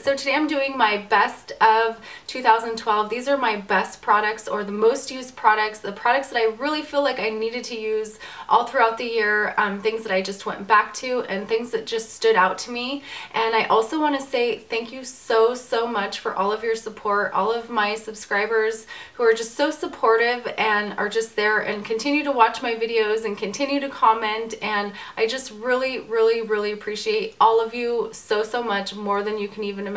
So today I'm doing my best of 2012. These are my best products, or the most used products, the products that I really feel like I needed to use all throughout the year, things that I just went back to and things that just stood out to me. And I also want to say thank you so much for all of your support, all of my subscribers who are just so supportive and are just there and continue to watch my videos and continue to comment. And I just really appreciate all of you so much, more than you can even imagine.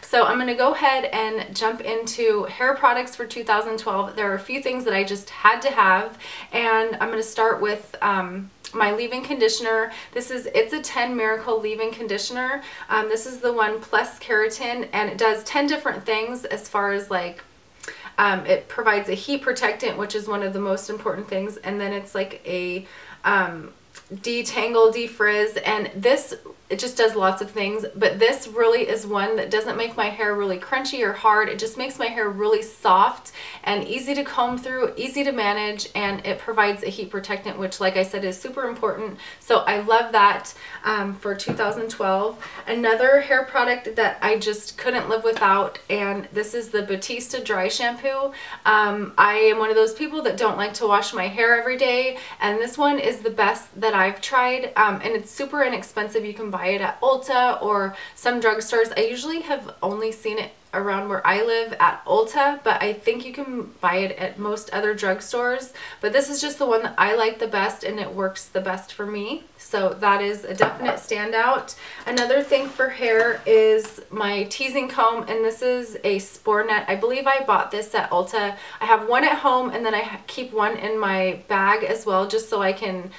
So I'm going to go ahead and jump into hair products for 2012. There are a few things that I just had to have, and I'm going to start with my leave-in conditioner. It's a 10 Miracle leave-in conditioner. This is the one plus keratin, and it does 10 different things as far as like it provides a heat protectant, which is one of the most important things, and then it's like a detangle, defrizz, and this, it just does lots of things, but this really is one that doesn't make my hair really crunchy or hard. It just makes my hair really soft and easy to comb through, easy to manage, and it provides a heat protectant, which, like I said, is super important. So I love that for 2012. Another hair product that I just couldn't live without, and this is the Batista dry shampoo. I am one of those people that don't like to wash my hair every day, and this one is the best that I've tried, and it's super inexpensive. You can buy it at Ulta or some drugstores. I usually have only seen it around where I live at Ulta, but I think you can buy it at most other drugstores. But this is just the one that I like the best, and it works the best for me. So that is a definite standout. Another thing for hair is my teasing comb, and this is a Brunette. I believe I bought this at Ulta. I have one at home, and then I keep one in my bag as well, just so I can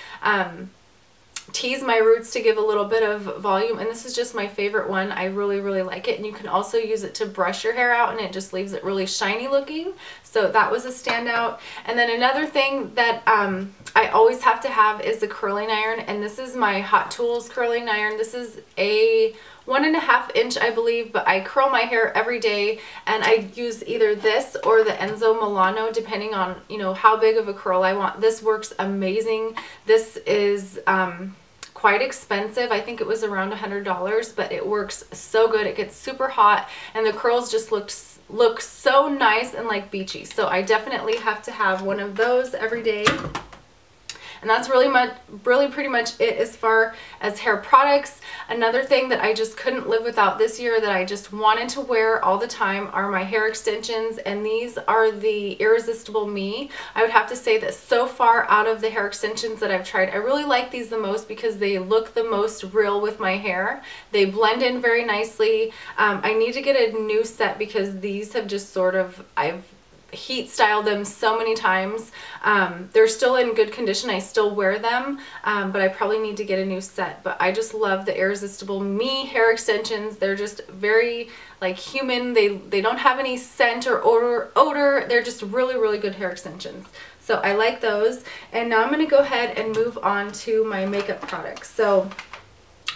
tease my roots to give a little bit of volume. And this is just my favorite one. I really like it. And you can also use it to brush your hair out, and it just leaves it really shiny looking. So that was a standout. And then another thing that I always have to have is a curling iron, and this is my Hot Tools curling iron. This is a 1.5 inch, I believe, but I curl my hair every day, and I use either this or the Enzo Milano, depending on, you know, how big of a curl I want. This works amazing. This is quite expensive. I think it was around $100, but it works so good. It gets super hot, and the curls just look so nice and like beachy. So I definitely have to have one of those every day. And that's really pretty much it as far as hair products. Another thing that I just couldn't live without this year, that I just wanted to wear all the time, are my hair extensions, and these are the Irresistible Me. I would have to say that so far out of the hair extensions that I've tried, I really like these the most because they look the most real with my hair. They blend in very nicely. I need to get a new set because these have just sort of, I've heat styled them so many times. They're still in good condition. I still wear them, but I probably need to get a new set. But I just love the Irresistible Me hair extensions. They're just very like human. They don't have any scent or odor. They're just really good hair extensions. So I like those. And now I'm going to go ahead and move on to my makeup products. So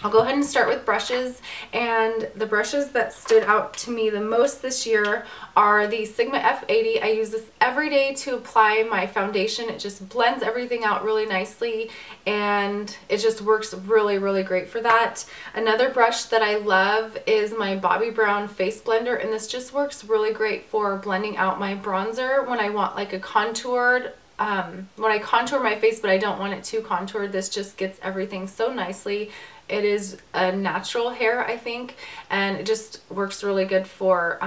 I'll go ahead and start with brushes, and the brushes that stood out to me the most this year are the Sigma F80. I use this every day to apply my foundation. It just blends everything out really nicely, and it just works really great for that. Another brush that I love is my Bobbi Brown Face Blender, and this just works really great for blending out my bronzer when I want like a contoured when I contour my face, but I don't want it too contoured. This just gets everything so nicely. It is a natural hair, I think, and it just works really good for,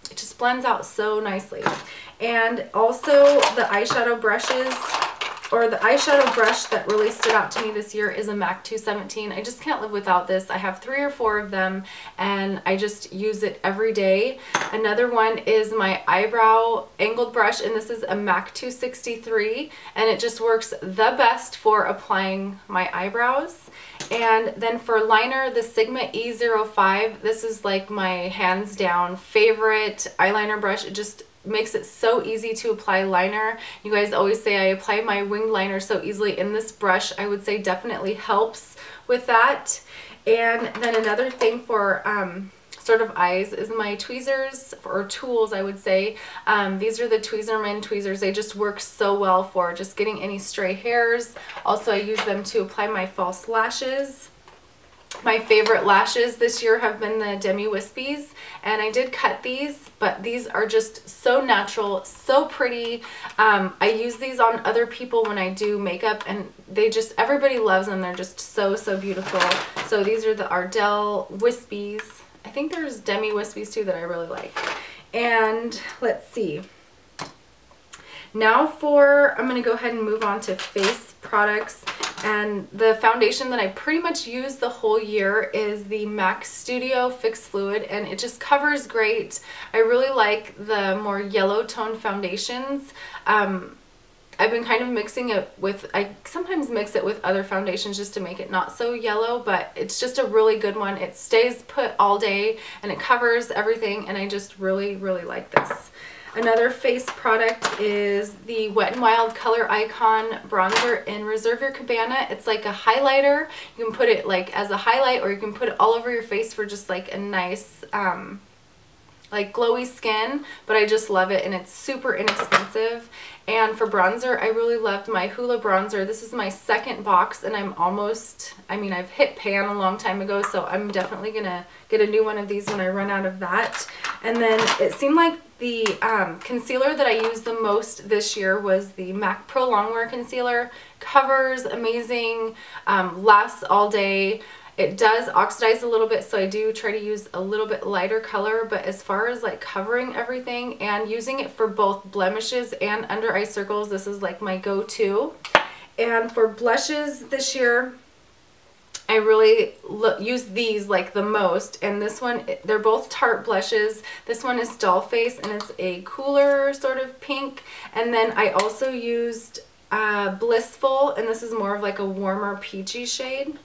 it just blends out so nicely. And also the eyeshadow brushes, or the eyeshadow brush that really stood out to me this year is a MAC 217. I just can't live without this. I have 3 or 4 of them, and I just use it every day. Another one is my eyebrow angled brush, and this is a MAC 263, and it just works the best for applying my eyebrows. And then for liner, the Sigma E05. This is like my hands down favorite eyeliner brush. It just makes it so easy to apply liner. You guys always say I apply my winged liner so easily, and this brush, I would say, definitely helps with that. And then another thing for sort of eyes is my tweezers, or tools I would say. These are the Tweezerman tweezers. They just work so well for just getting any stray hairs. Also, I use them to apply my false lashes. My favorite lashes this year have been the Demi Wispies, and I did cut these, but these are just so natural, so pretty. I use these on other people when I do makeup, and they just, everybody loves them. They're just so, so beautiful. So these are the Ardell Wispies. I think there's Demi Wispies too that I really like. And let's see. Now I'm going to go ahead and move on to face products. And the foundation that I pretty much use the whole year is the MAC Studio Fix Fluid, and it just covers great. I really like the more yellow tone foundations. I've been kind of mixing it with, I sometimes mix it with other foundations just to make it not so yellow, but it's just a really good one. It stays put all day and it covers everything, and I just really, really like this. Another face product is the Wet n Wild Color Icon Bronzer in Reserve Your Cabana. It's like a highlighter. You can put it like as a highlight, or you can put it all over your face for just like a nice like glowy skin, but I just love it, and it's super inexpensive. And for bronzer, I really loved my Hoola bronzer. This is my second box, and I'm almost, I mean, I've hit pan a long time ago, so I'm definitely gonna get a new one of these when I run out of that. And then it seemed like the concealer that I used the most this year was the MAC Pro Longwear Concealer. Covers amazing, lasts all day. It does oxidize a little bit, so I do try to use a little bit lighter color, but as far as like covering everything and using it for both blemishes and under eye circles, this is like my go-to. And for blushes this year, I really use these like the most, and this one, they're both Tarte blushes. This one is Dollface, and it's a cooler sort of pink. And then I also used Blissful, and this is more of like a warmer peachy shade.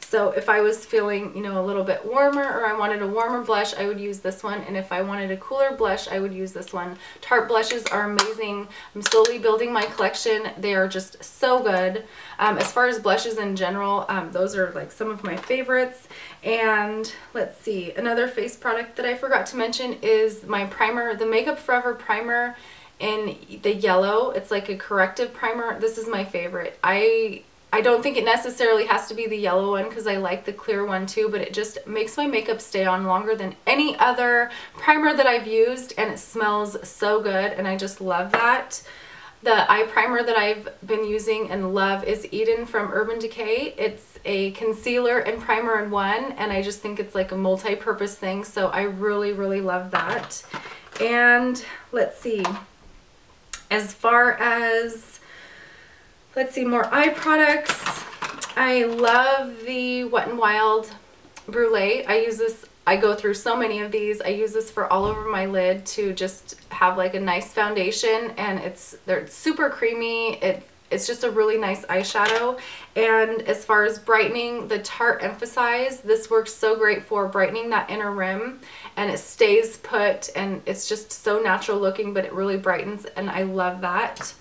So if I was feeling, you know, a little bit warmer, or I wanted a warmer blush, I would use this one. And if I wanted a cooler blush, I would use this one. Tarte blushes are amazing. I'm slowly building my collection. They are just so good. As far as blushes in general, those are like some of my favorites. And let's see, another face product that I forgot to mention is my primer, the Makeup Forever primer in the yellow. It's like a corrective primer. This is my favorite. I don't think it necessarily has to be the yellow one, because I like the clear one too, but it just makes my makeup stay on longer than any other primer that I've used, and it smells so good, and I just love that. The eye primer that I've been using and love is Eden from Urban Decay. It's a concealer and primer in one, and I just think it's like a multi-purpose thing, so I really, really love that. And let's see, as far as more eye products. I love the Wet n Wild Brulee. I use this, I go through so many of these. I use this for all over my lid to just have like a nice foundation, and they're super creamy. It's just a really nice eyeshadow. And as far as brightening, the Tarte Emphasize, this works so great for brightening that inner rim, and it stays put, and it's just so natural looking, but it really brightens, and I love that.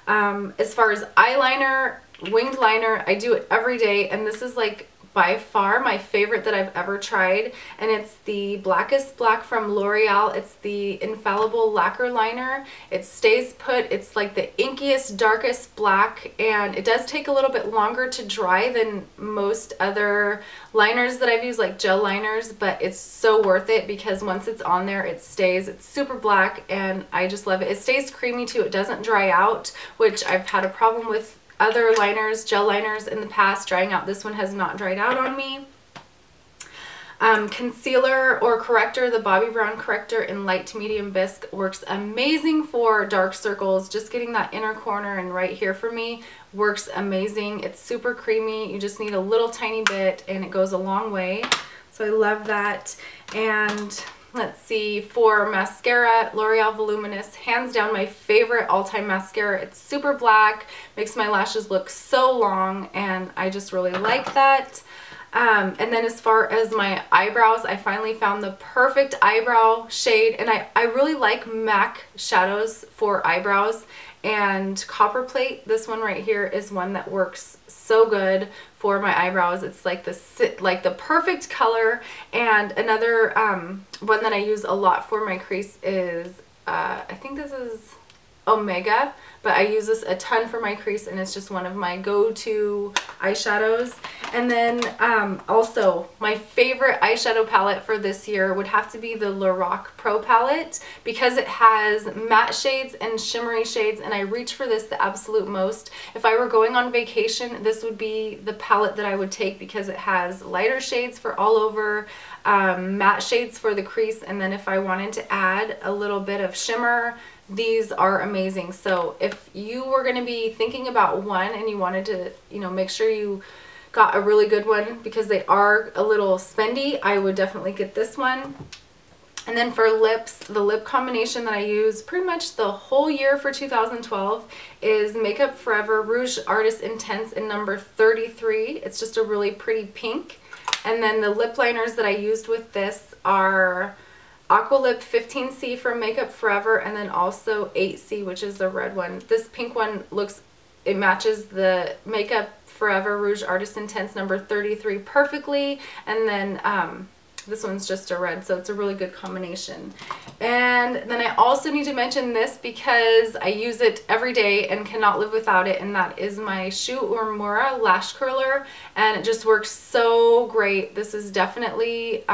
As far as eyeliner, winged liner, I do it every day, and this is like by far my favorite that I've ever tried, and it's the Blackest Black from L'Oreal. It's the Infallible Lacquer Liner. It stays put. It's like the inkiest, darkest black, and it does take a little bit longer to dry than most other liners that I've used, like gel liners, but it's so worth it because once it's on there, it stays. It's super black, and I just love it. It stays creamy too. It doesn't dry out, which I've had a problem with other liners, gel liners in the past, drying out. This one has not dried out on me. Concealer or corrector, the Bobbi Brown corrector in light to medium bisque works amazing for dark circles. Just getting that inner corner and right here for me works amazing. It's super creamy. You just need a little tiny bit, and it goes a long way. So I love that. And let's see, for mascara, L'Oreal Voluminous, hands down my favorite all-time mascara. It's super black, makes my lashes look so long, and I just really like that. And then as far as my eyebrows, I finally found the perfect eyebrow shade, and I really like MAC shadows for eyebrows. And Copper Plate, this one right here, is one that works so good for my eyebrows. It's like the perfect color. And another one that I use a lot for my crease is I think this is Omega, but I use this a ton for my crease, and it's just one of my go-to eyeshadows. And then also my favorite eyeshadow palette for this year would have to be the Lorac Pro palette, because it has matte shades and shimmery shades, and I reach for this the absolute most. If I were going on vacation, this would be the palette that I would take, because it has lighter shades for all over, matte shades for the crease, and then if I wanted to add a little bit of shimmer, these are amazing. So if you were going to be thinking about one and you wanted to, you know, make sure you got a really good one, because they are a little spendy, I would definitely get this one. And then for lips, the lip combination that I use pretty much the whole year for 2012 is Makeup Forever Rouge Artist Intense in number 33. It's just a really pretty pink. And then the lip liners that I used with this are Aqua Lip 15C from Makeup Forever, and then also 8C, which is the red one. This pink one looks, it matches the Makeup Forever Rouge Artist Intense number 33 perfectly, and then this one's just a red, so it's a really good combination. And then I also need to mention this because I use it every day and cannot live without it, and that is my Shu Uemura Lash Curler, and it just works so great. This is definitely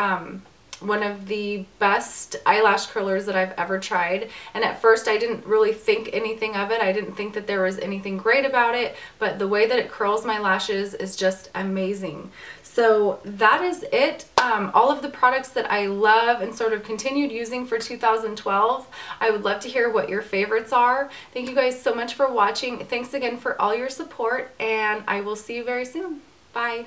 one of the best eyelash curlers that I've ever tried, and at first I didn't really think anything of it. I didn't think that there was anything great about it, but the way that it curls my lashes is just amazing. So that is it. All of the products that I love and sort of continued using for 2012. I would love to hear what your favorites are. Thank you guys so much for watching. Thanks again for all your support, and I will see you very soon. Bye.